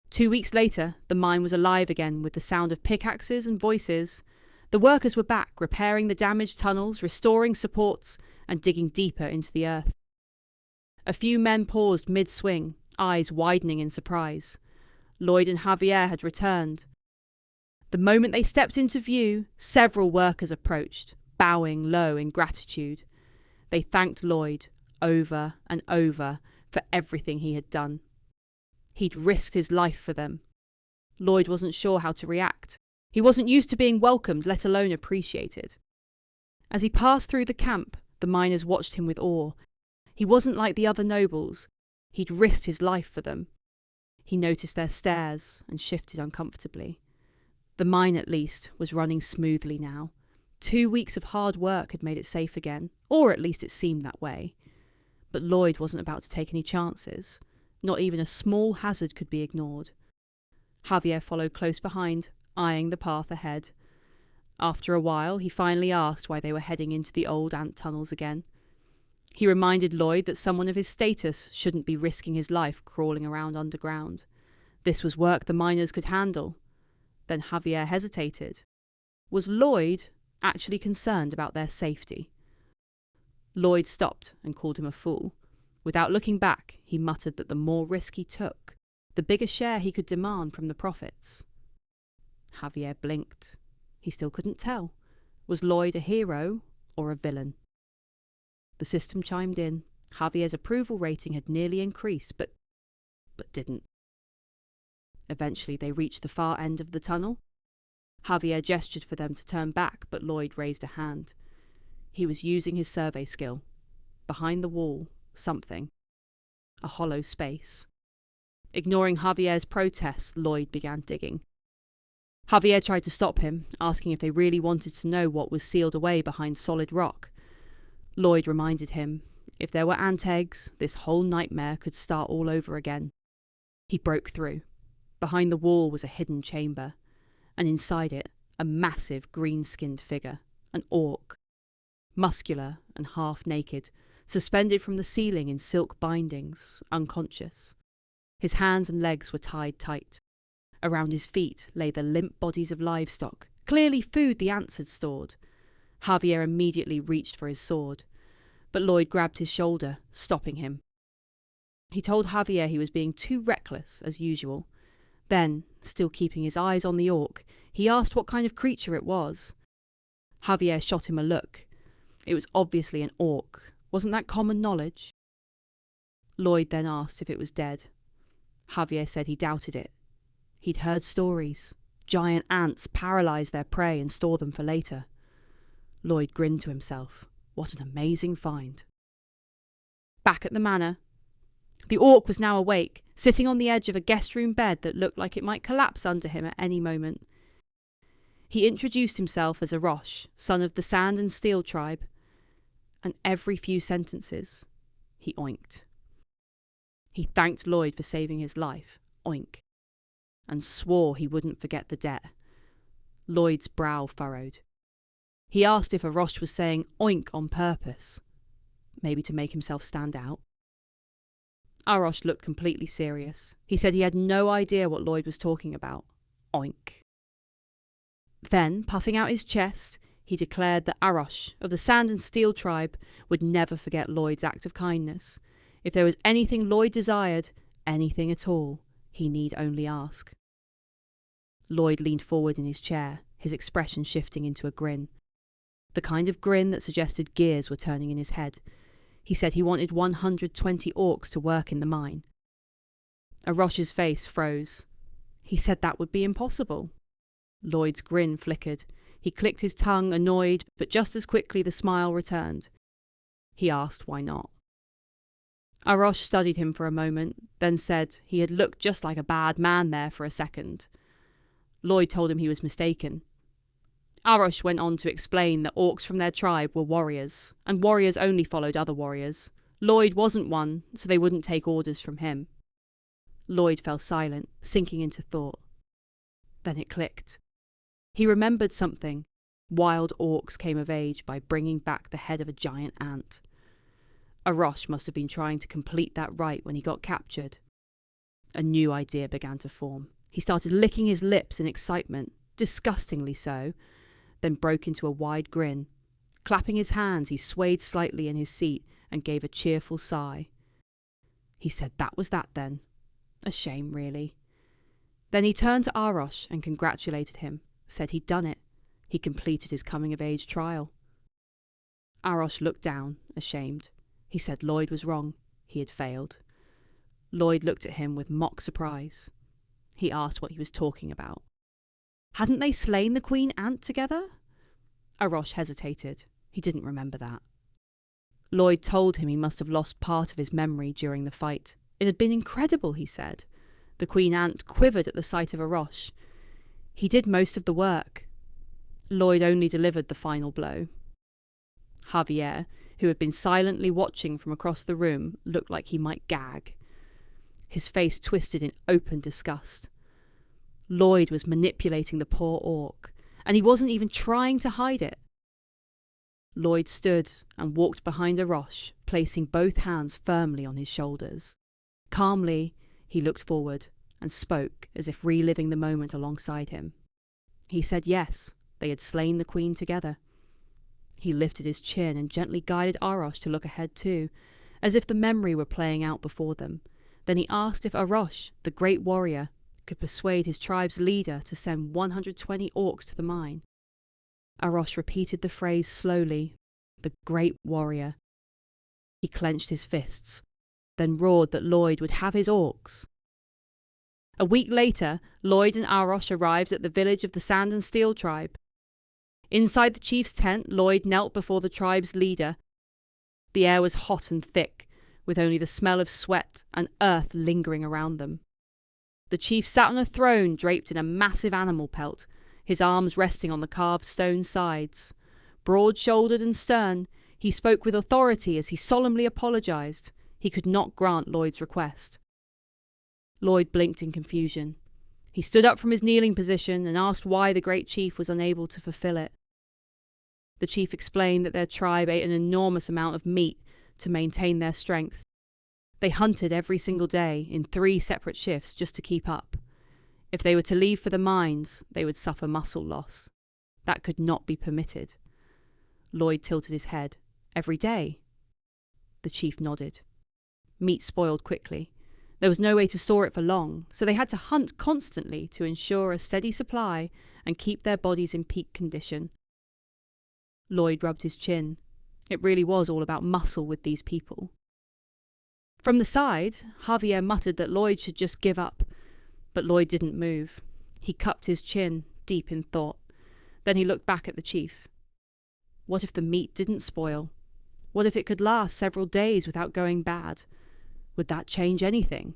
2 weeks later, the mine was alive again with the sound of pickaxes and voices. The workers were back, repairing the damaged tunnels, restoring supports, and digging deeper into the earth. A few men paused mid-swing, eyes widening in surprise. Lloyd and Javier had returned. The moment they stepped into view, several workers approached, bowing low in gratitude. They thanked Lloyd over and over for everything he had done. He'd risked his life for them. Lloyd wasn't sure how to react. He wasn't used to being welcomed, let alone appreciated. As he passed through the camp, the miners watched him with awe. He wasn't like the other nobles. He'd risked his life for them. He noticed their stares and shifted uncomfortably. The mine, at least, was running smoothly now. 2 weeks of hard work had made it safe again, or at least it seemed that way. But Lloyd wasn't about to take any chances. Not even a small hazard could be ignored. Javier followed close behind, eyeing the path ahead. After a while, he finally asked why they were heading into the old ant tunnels again. He reminded Lloyd that someone of his status shouldn't be risking his life crawling around underground. This was work the miners could handle. Then Javier hesitated. Was Lloyd actually concerned about their safety? Lloyd stopped and called him a fool. Without looking back, he muttered that the more risk he took, the bigger share he could demand from the profits. Javier blinked. He still couldn't tell. Was Lloyd a hero or a villain? The system chimed in. Javier's approval rating had nearly increased, but didn't. Eventually they reached the far end of the tunnel. Javier gestured for them to turn back, but Lloyd raised a hand. He was using his survey skill. Behind the wall, something. A hollow space. Ignoring Javier's protests, Lloyd began digging. Javier tried to stop him, asking if they really wanted to know what was sealed away behind solid rock. Lloyd reminded him, if there were ant eggs, this whole nightmare could start all over again. He broke through. Behind the wall was a hidden chamber, and inside it, a massive green-skinned figure, an orc. Muscular and half-naked, suspended from the ceiling in silk bindings, unconscious. His hands and legs were tied tight. Around his feet lay the limp bodies of livestock, clearly food the ants had stored. Javier immediately reached for his sword, but Lloyd grabbed his shoulder, stopping him. He told Javier he was being too reckless, as usual. Then, still keeping his eyes on the orc, he asked what kind of creature it was. Javier shot him a look. It was obviously an orc. Wasn't that common knowledge? Lloyd then asked if it was dead. Javier said he doubted it. He'd heard stories. Giant ants paralyze their prey and store them for later. Lloyd grinned to himself. What an amazing find. Back at the manor, the orc was now awake, sitting on the edge of a guest room bed that looked like it might collapse under him at any moment. He introduced himself as Arosh, son of the Sand and Steel tribe, and every few sentences, he oinked. He thanked Lloyd for saving his life, oink, and swore he wouldn't forget the debt. Lloyd's brow furrowed. He asked if Arosh was saying oink on purpose, maybe to make himself stand out. Arosh looked completely serious. He said he had no idea what Lloyd was talking about. Oink. Then, puffing out his chest, he declared that Arosh, of the Sand and Steel tribe, would never forget Lloyd's act of kindness. If there was anything Lloyd desired, anything at all, he need only ask. Lloyd leaned forward in his chair, his expression shifting into a grin. The kind of grin that suggested gears were turning in his head. He said he wanted 120 orcs to work in the mine. Arosh's face froze. He said that would be impossible. Lloyd's grin flickered. He clicked his tongue, annoyed, but just as quickly the smile returned. He asked why not. Arosh studied him for a moment, then said he had looked just like a bad man there for a second. Lloyd told him he was mistaken. Arosh went on to explain that orcs from their tribe were warriors, and warriors only followed other warriors. Lloyd wasn't one, so they wouldn't take orders from him. Lloyd fell silent, sinking into thought. Then it clicked. He remembered something. Wild orcs came of age by bringing back the head of a giant ant. Arosh must have been trying to complete that rite when he got captured. A new idea began to form. He started licking his lips in excitement, disgustingly so, then broke into a wide grin. Clapping his hands, he swayed slightly in his seat and gave a cheerful sigh. He said that was that then. A shame, really. Then he turned to Arosh and congratulated him, said he'd done it. He completed his coming-of-age trial. Arosh looked down, ashamed. He said Lloyd was wrong. He had failed. Lloyd looked at him with mock surprise. He asked what he was talking about. Hadn't they slain the queen ant together? Arosh hesitated. He didn't remember that. Lloyd told him he must have lost part of his memory during the fight. It had been incredible, he said. The queen ant quivered at the sight of Arosh. He did most of the work. Lloyd only delivered the final blow. Javier, who had been silently watching from across the room, looked like he might gag. His face twisted in open disgust. Lloyd was manipulating the poor orc, and he wasn't even trying to hide it. Lloyd stood and walked behind Arosh, placing both hands firmly on his shoulders. Calmly, he looked forward and spoke as if reliving the moment alongside him. He said yes, they had slain the queen together. He lifted his chin and gently guided Arosh to look ahead too, as if the memory were playing out before them. Then he asked if Arosh, the great warrior, could persuade his tribe's leader to send 120 orcs to the mine. Arosh repeated the phrase slowly, the great warrior. He clenched his fists, then roared that Lloyd would have his orcs. A week later, Lloyd and Arosh arrived at the village of the Sand and Steel tribe. Inside the chief's tent, Lloyd knelt before the tribe's leader. The air was hot and thick, with only the smell of sweat and earth lingering around them. The chief sat on a throne draped in a massive animal pelt, his arms resting on the carved stone sides. Broad-shouldered and stern, he spoke with authority as he solemnly apologized. He could not grant Lloyd's request. Lloyd blinked in confusion. He stood up from his kneeling position and asked why the great chief was unable to fulfill it. The chief explained that their tribe ate an enormous amount of meat to maintain their strength. They hunted every single day in 3 separate shifts just to keep up. If they were to leave for the mines, they would suffer muscle loss. That could not be permitted. Lloyd tilted his head. Every day? The chief nodded. Meat spoiled quickly. There was no way to store it for long, so they had to hunt constantly to ensure a steady supply and keep their bodies in peak condition. Lloyd rubbed his chin. It really was all about muscle with these people. From the side, Javier muttered that Lloyd should just give up, but Lloyd didn't move. He cupped his chin, deep in thought. Then he looked back at the chief. What if the meat didn't spoil? What if it could last several days without going bad? Would that change anything?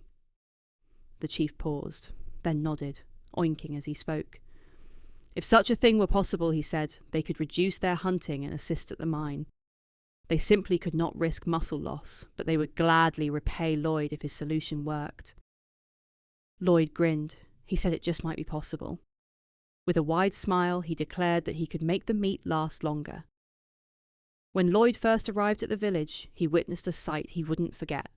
The chief paused, then nodded, oinking as he spoke. If such a thing were possible, he said, they could reduce their hunting and assist at the mine. They simply could not risk muscle loss, but they would gladly repay Lloyd if his solution worked. Lloyd grinned. He said it just might be possible. With a wide smile, he declared that he could make the meat last longer. When Lloyd first arrived at the village, he witnessed a sight he wouldn't forget.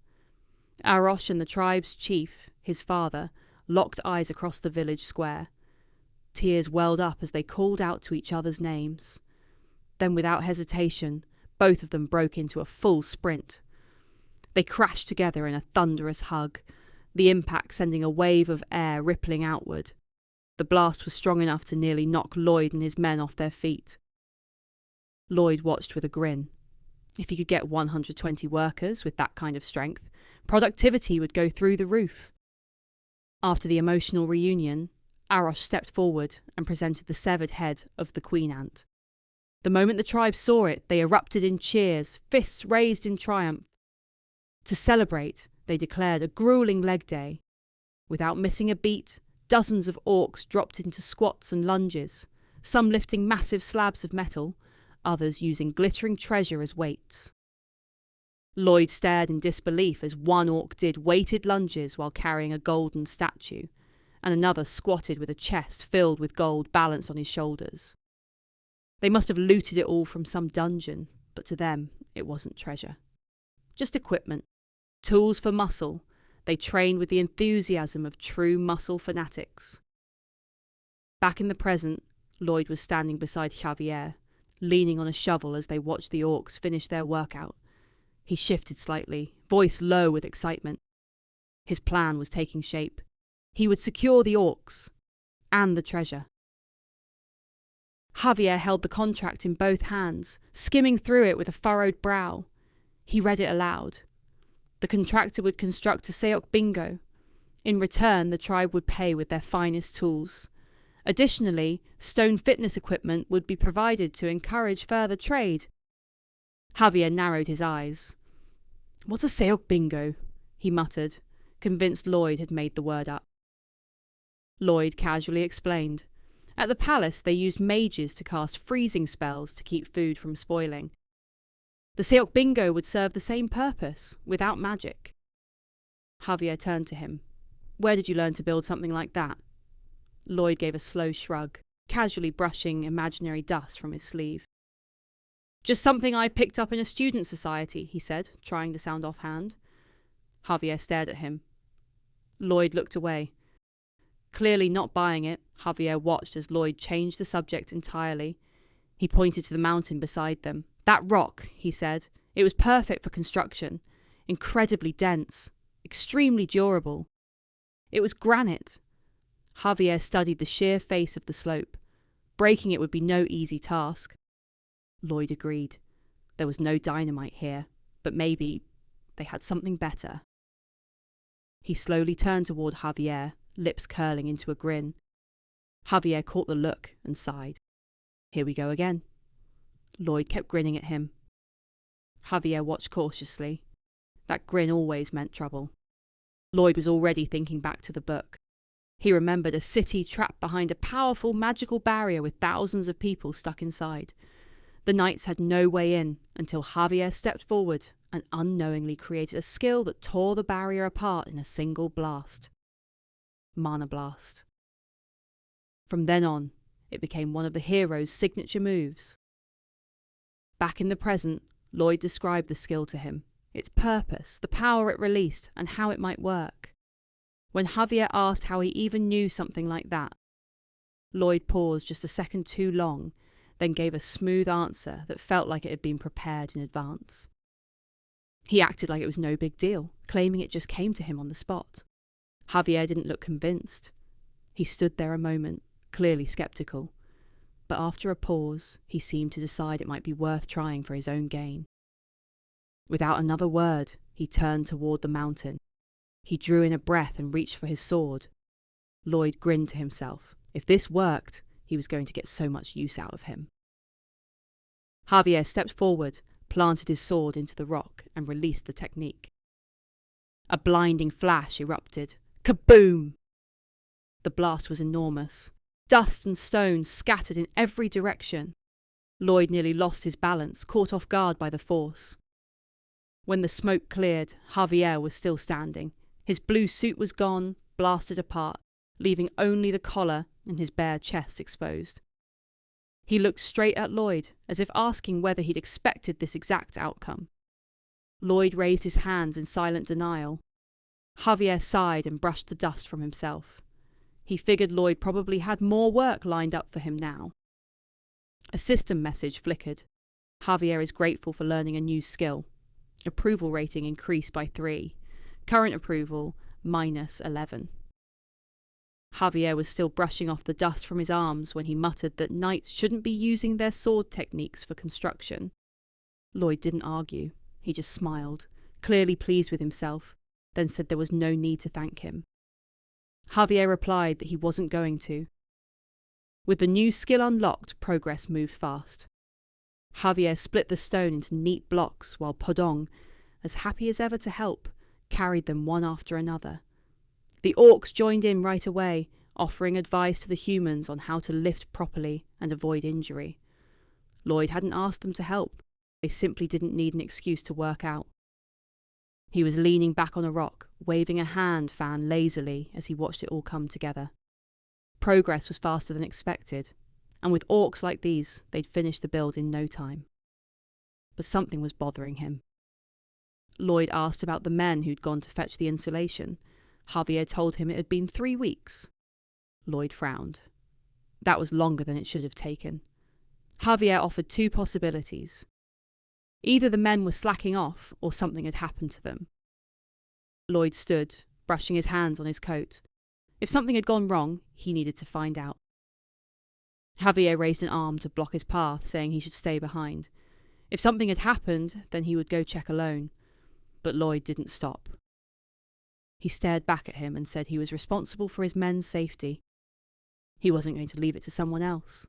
Arosh and the tribe's chief, his father, locked eyes across the village square. Tears welled up as they called out to each other's names. Then, without hesitation, both of them broke into a full sprint. They crashed together in a thunderous hug, the impact sending a wave of air rippling outward. The blast was strong enough to nearly knock Lloyd and his men off their feet. Lloyd watched with a grin. If he could get 120 workers with that kind of strength, productivity would go through the roof. After the emotional reunion, Arosh stepped forward and presented the severed head of the queen ant. The moment the tribe saw it, they erupted in cheers, fists raised in triumph. To celebrate, they declared a grueling leg day. Without missing a beat, dozens of orcs dropped into squats and lunges, some lifting massive slabs of metal, others using glittering treasure as weights. Lloyd stared in disbelief as one orc did weighted lunges while carrying a golden statue, and another squatted with a chest filled with gold balanced on his shoulders. They must have looted it all from some dungeon, but to them it wasn't treasure. Just equipment, tools for muscle, They trained with the enthusiasm of true muscle fanatics. Back in the present, Lloyd was standing beside Xavier, leaning on a shovel as they watched the orcs finish their workout. He shifted slightly, voice low with excitement. His plan was taking shape. He would secure the orcs and the treasure. Javier held the contract in both hands, skimming through it with a furrowed brow. He read it aloud. The contractor would construct a Seok bingo. In return, the tribe would pay with their finest tools. Additionally, stone fitness equipment would be provided to encourage further trade. Javier narrowed his eyes. "What's a Seok bingo?" he muttered, convinced Lloyd had made the word up. Lloyd casually explained. At the palace, they used mages to cast freezing spells to keep food from spoiling. The Seok bingo would serve the same purpose, without magic. Javier turned to him. "Where did you learn to build something like that?" Lloyd gave a slow shrug, casually brushing imaginary dust from his sleeve. "Just something I picked up in a student society," he said, trying to sound offhand. Javier stared at him. Lloyd looked away. Clearly not buying it, Javier watched as Lloyd changed the subject entirely. He pointed to the mountain beside them. "That rock," he said. "It was perfect for construction. Incredibly dense. Extremely durable. It was granite." Javier studied the sheer face of the slope. Breaking it would be no easy task. Lloyd agreed. There was no dynamite here, but maybe they had something better. He slowly turned toward Javier, lips curling into a grin. Javier caught the look and sighed. "Here we go again." Lloyd kept grinning at him. Javier watched cautiously. That grin always meant trouble. Lloyd was already thinking back to the book. He remembered a city trapped behind a powerful magical barrier with thousands of people stuck inside. The knights had no way in until Javier stepped forward and unknowingly created a skill that tore the barrier apart in a single blast. Mana Blast. From then on, it became one of the hero's signature moves. Back in the present, Lloyd described the skill to him, its purpose, the power it released, and how it might work. When Javier asked how he even knew something like that, Lloyd paused just a second too long, then gave a smooth answer that felt like it had been prepared in advance. He acted like it was no big deal, claiming it just came to him on the spot. Javier didn't look convinced. He stood there a moment, clearly sceptical. But after a pause, he seemed to decide it might be worth trying for his own gain. Without another word, he turned toward the mountain. He drew in a breath and reached for his sword. Lloyd grinned to himself. If this worked, he was going to get so much use out of him. Javier stepped forward, planted his sword into the rock, and released the technique. A blinding flash erupted. Kaboom! The blast was enormous. Dust and stones scattered in every direction. Lloyd nearly lost his balance, caught off guard by the force. When the smoke cleared, Javier was still standing. His blue suit was gone, blasted apart, leaving only the collar and his bare chest exposed. He looked straight at Lloyd, as if asking whether he'd expected this exact outcome. Lloyd raised his hands in silent denial. Javier sighed and brushed the dust from himself. He figured Lloyd probably had more work lined up for him now. A system message flickered. Javier is grateful for learning a new skill. Approval rating increased by 3. Current approval, -11. Javier was still brushing off the dust from his arms when he muttered that knights shouldn't be using their sword techniques for construction. Lloyd didn't argue. He just smiled, clearly pleased with himself, then said there was no need to thank him. Javier replied that he wasn't going to. With the new skill unlocked, progress moved fast. Javier split the stone into neat blocks while Podong, as happy as ever to help, carried them one after another. The orcs joined in right away, offering advice to the humans on how to lift properly and avoid injury. Lloyd hadn't asked them to help. They simply didn't need an excuse to work out. He was leaning back on a rock, waving a hand fan lazily as he watched it all come together. Progress was faster than expected, and with orcs like these, they'd finish the build in no time. But something was bothering him. Lloyd asked about the men who'd gone to fetch the insulation. Javier told him it had been 3 weeks. Lloyd frowned. That was longer than it should have taken. Javier offered 2 possibilities. Either the men were slacking off or something had happened to them. Lloyd stood, brushing his hands on his coat. If something had gone wrong, he needed to find out. Javier raised an arm to block his path, saying he should stay behind. If something had happened, then he would go check alone. But Lloyd didn't stop. He stared back at him and said he was responsible for his men's safety. He wasn't going to leave it to someone else.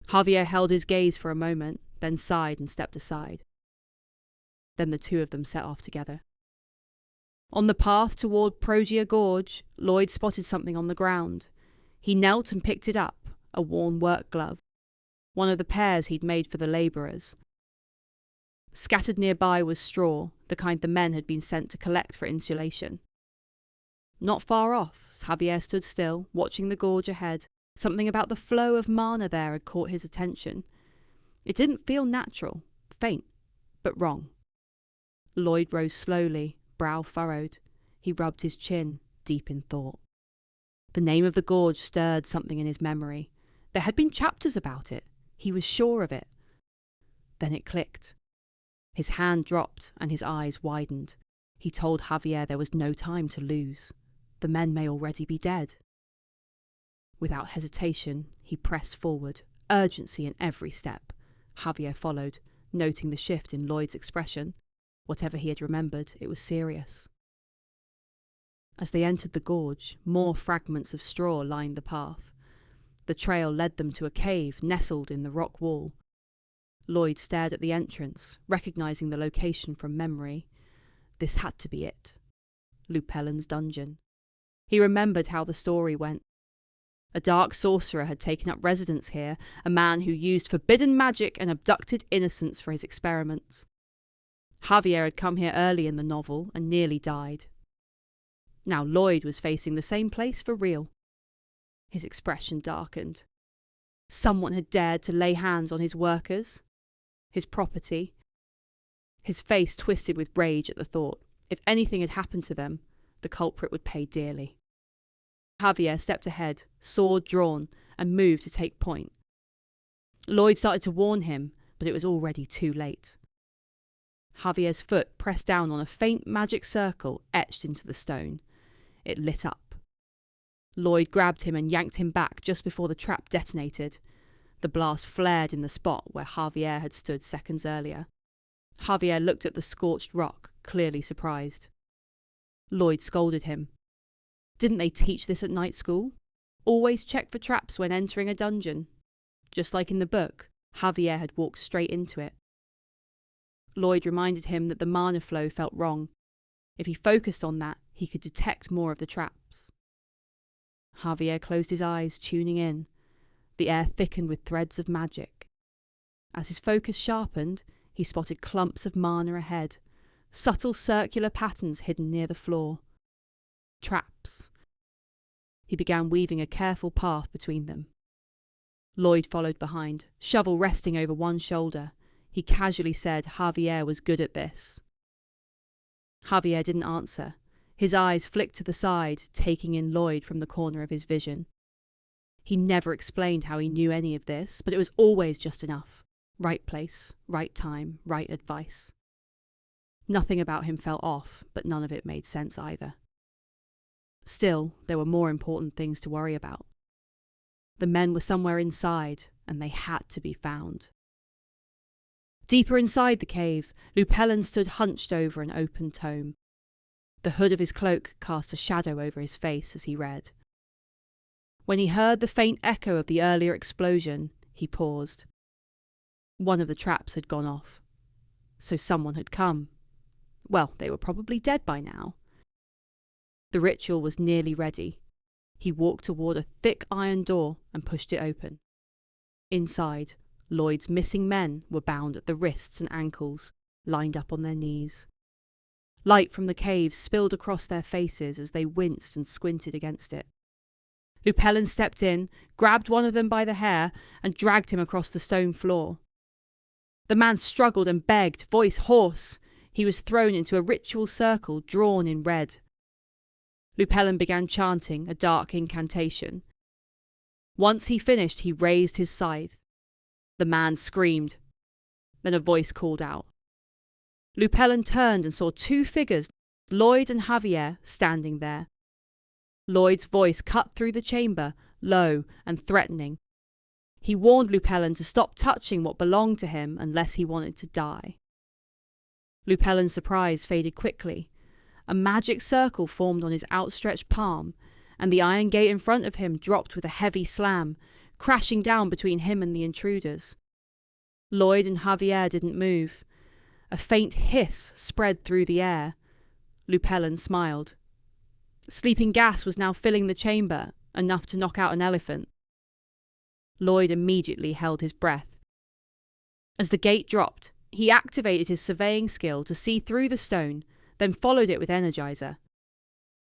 Javier held his gaze for a moment, then sighed and stepped aside. Then the 2 of them set off together. On the path toward Progia Gorge, Lloyd spotted something on the ground. He knelt and picked it up, a worn work glove, one of the pairs he'd made for the labourers. Scattered nearby was straw, the kind the men had been sent to collect for insulation. Not far off, Javier stood still, watching the gorge ahead. Something about the flow of mana there had caught his attention. It didn't feel natural, faint, but wrong. Lloyd rose slowly, brow furrowed. He rubbed his chin, deep in thought. The name of the gorge stirred something in his memory. There had been chapters about it. He was sure of it. Then it clicked. His hand dropped and his eyes widened. He told Javier there was no time to lose. The men may already be dead. Without hesitation, he pressed forward, urgency in every step. Javier followed, noting the shift in Lloyd's expression. Whatever he had remembered, it was serious. As they entered the gorge, more fragments of straw lined the path. The trail led them to a cave nestled in the rock wall. Lloyd stared at the entrance, recognizing the location from memory. This had to be it. Lupellen's dungeon. He remembered how the story went. A dark sorcerer had taken up residence here, a man who used forbidden magic and abducted innocents for his experiments. Javier had come here early in the novel and nearly died. Now Lloyd was facing the same place for real. His expression darkened. Someone had dared to lay hands on his workers, his property. His face twisted with rage at the thought. If anything had happened to them, the culprit would pay dearly. Javier stepped ahead, sword drawn, and moved to take point. Lloyd started to warn him, but it was already too late. Javier's foot pressed down on a faint magic circle etched into the stone. It lit up. Lloyd grabbed him and yanked him back just before the trap detonated. The blast flared in the spot where Javier had stood seconds earlier. Javier looked at the scorched rock, clearly surprised. Lloyd scolded him. Didn't they teach this at night school? Always check for traps when entering a dungeon. Just like in the book, Javier had walked straight into it. Lloyd reminded him that the mana flow felt wrong. If he focused on that, he could detect more of the traps. Javier closed his eyes, tuning in. The air thickened with threads of magic. As his focus sharpened, he spotted clumps of mana ahead, subtle circular patterns hidden near the floor. Traps. He began weaving a careful path between them. Lloyd followed behind, shovel resting over one shoulder. He casually said Javier was good at this. Javier didn't answer. His eyes flicked to the side, taking in Lloyd from the corner of his vision. He never explained how he knew any of this, but it was always just enough. Right place, right time, right advice. Nothing about him felt off, but none of it made sense either. Still, there were more important things to worry about. The men were somewhere inside, and they had to be found. Deeper inside the cave, Lupellen stood hunched over an open tome. The hood of his cloak cast a shadow over his face as he read. When he heard the faint echo of the earlier explosion, he paused. One of the traps had gone off. So someone had come. Well, they were probably dead by now. The ritual was nearly ready. He walked toward a thick iron door and pushed it open. Inside, Lloyd's missing men were bound at the wrists and ankles, lined up on their knees. Light from the cave spilled across their faces as they winced and squinted against it. Lupellen stepped in, grabbed one of them by the hair, and dragged him across the stone floor. The man struggled and begged, voice hoarse. he was thrown into a ritual circle drawn in red. Lupelin began chanting a dark incantation. Once he finished, he raised his scythe. The man screamed. Then a voice called out. Lupelin turned and saw two figures, Lloyd and Javier, standing there. Lloyd's voice cut through the chamber, low and threatening. He warned Lupelin to stop touching what belonged to him unless he wanted to die. Lupelin's surprise faded quickly. A magic circle formed on his outstretched palm, and the iron gate in front of him dropped with a heavy slam, crashing down between him and the intruders. Lloyd and Javier didn't move. A faint hiss spread through the air. Lupelin smiled. Sleeping gas was now filling the chamber, enough to knock out an elephant. Lloyd immediately held his breath. As the gate dropped, he activated his surveying skill to see through the stone, then followed it with Energizer.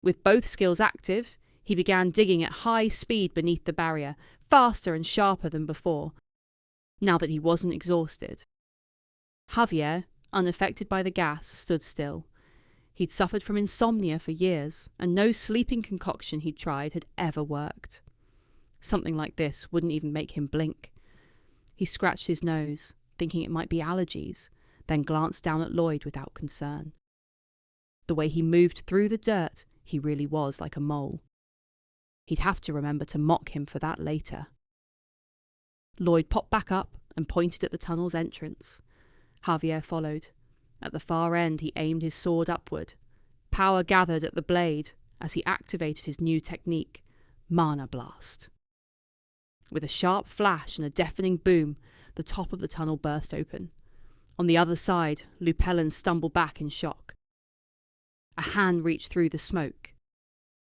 With both skills active, he began digging at high speed beneath the barrier, faster and sharper than before, now that he wasn't exhausted. Javier, unaffected by the gas, stood still. He'd suffered from insomnia for years, and no sleeping concoction he'd tried had ever worked. Something like this wouldn't even make him blink. He scratched his nose, thinking it might be allergies, then glanced down at Lloyd without concern. The way he moved through the dirt, he really was like a mole. He'd have to remember to mock him for that later. Lloyd popped back up and pointed at the tunnel's entrance. Javier followed. At the far end, he aimed his sword upward. Power gathered at the blade as he activated his new technique, Mana Blast. With a sharp flash and a deafening boom, the top of the tunnel burst open. On the other side, Lupelin stumbled back in shock. A hand reached through the smoke.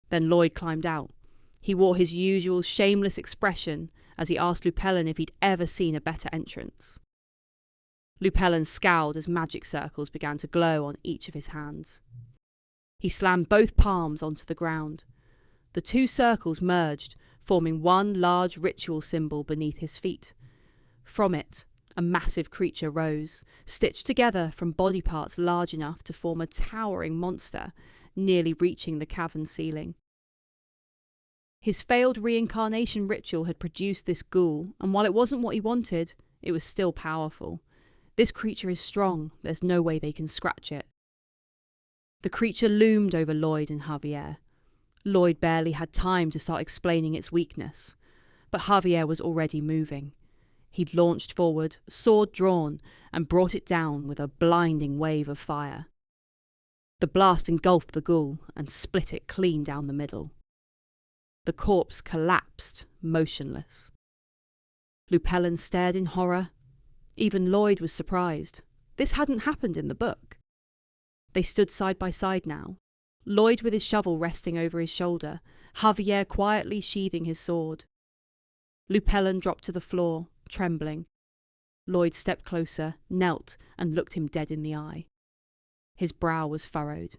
Then Lloyd climbed out. He wore his usual shameless expression as he asked Lupelin if he'd ever seen a better entrance. Lupelin scowled as magic circles began to glow on each of his hands. He slammed both palms onto the ground. The two circles merged, forming one large ritual symbol beneath his feet. From it, a massive creature rose, stitched together from body parts large enough to form a towering monster, nearly reaching the cavern ceiling. His failed reincarnation ritual had produced this ghoul, and while it wasn't what he wanted, it was still powerful. This creature is strong, there's no way they can scratch it. The creature loomed over Lloyd and Javier. Lloyd barely had time to start explaining its weakness, but Javier was already moving. He'd launched forward, sword drawn, and brought it down with a blinding wave of fire. The blast engulfed the ghoul and split it clean down the middle. The corpse collapsed, motionless. Lupelin stared in horror. Even Lloyd was surprised. This hadn't happened in the book. They stood side by side now, Lloyd with his shovel resting over his shoulder, Javier quietly sheathing his sword. Lupelin dropped to the floor, trembling. Lloyd stepped closer, knelt, and looked him dead in the eye. His brow was furrowed.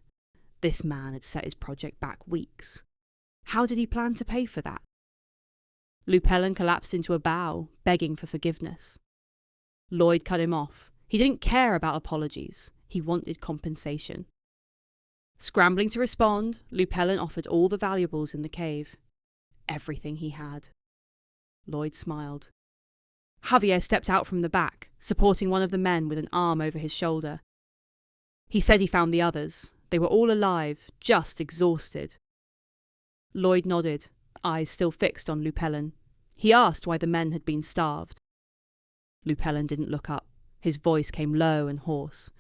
This man had set his project back weeks. How did he plan to pay for that? Lupelin collapsed into a bow, begging for forgiveness. Lloyd cut him off. He didn't care about apologies. He wanted compensation. Scrambling to respond, Lupelin offered all the valuables in the cave. Everything he had. Lloyd smiled. Javier stepped out from the back, supporting one of the men with an arm over his shoulder. He said he found the others. They were all alive, just exhausted. Lloyd nodded, eyes still fixed on Lupelin. He asked why the men had been starved. Lupelin didn't look up. His voice came low and hoarse.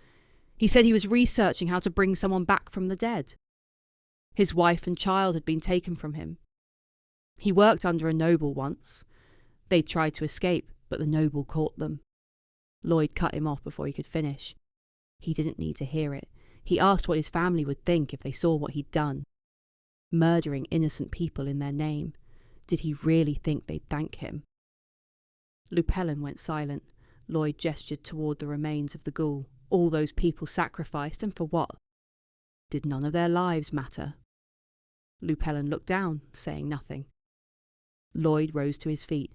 He said he was researching how to bring someone back from the dead. His wife and child had been taken from him. He worked under a noble once. They'd tried to escape, but the noble caught them. Lloyd cut him off before he could finish. He didn't need to hear it. He asked what his family would think if they saw what he'd done. Murdering innocent people in their name. Did he really think they'd thank him? Lupelin went silent. Lloyd gestured toward the remains of the ghoul. All those people sacrificed, and for what? Did none of their lives matter? Lupelin looked down, saying nothing. Lloyd rose to his feet.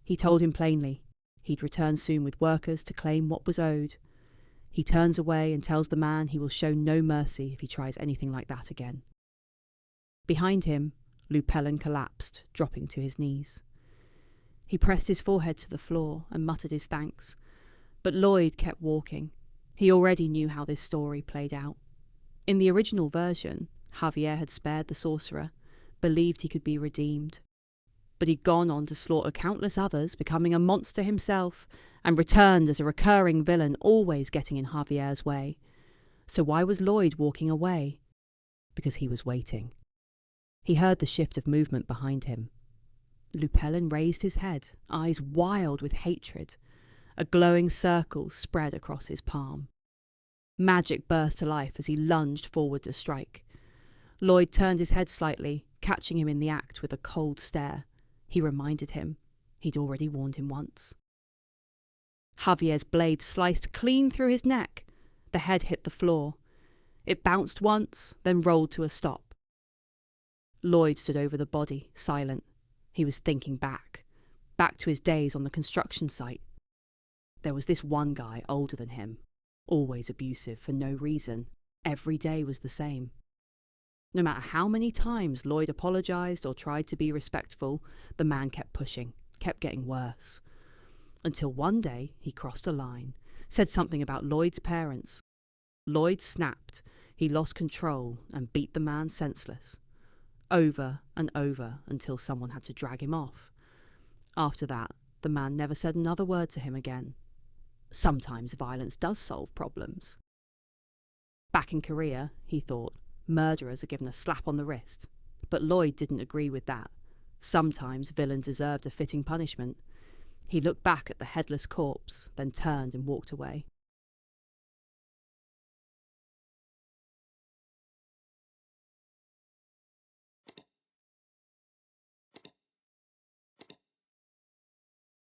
He told him plainly. He'd return soon with workers to claim what was owed. He turns away and tells the man he will show no mercy if he tries anything like that again. Behind him, Lupellin collapsed, dropping to his knees. He pressed his forehead to the floor and muttered his thanks, but Lloyd kept walking. He already knew how this story played out. In the original version, Javier had spared the sorcerer, believed he could be redeemed. But he'd gone on to slaughter countless others, becoming a monster himself, and returned as a recurring villain, always getting in Javier's way. So why was Lloyd walking away? Because he was waiting. He heard the shift of movement behind him. Lupellin raised his head, eyes wild with hatred. A glowing circle spread across his palm. Magic burst to life as he lunged forward to strike. Lloyd turned his head slightly, catching him in the act with a cold stare. He reminded him. He'd already warned him once. Javier's blade sliced clean through his neck. The head hit the floor. It bounced once, then rolled to a stop. Lloyd stood over the body, silent. He was thinking back to his days on the construction site. There was this one guy older than him, always abusive for no reason. Every day was the same. No matter how many times Lloyd apologised or tried to be respectful, the man kept pushing, kept getting worse. Until one day he crossed a line, said something about Lloyd's parents. Lloyd snapped. He lost control and beat the man senseless. Over and over until someone had to drag him off. After that, the man never said another word to him again. Sometimes violence does solve problems. Back in Korea, he thought, murderers are given a slap on the wrist. But Lloyd didn't agree with that. Sometimes villains deserved a fitting punishment. He looked back at the headless corpse, then turned and walked away.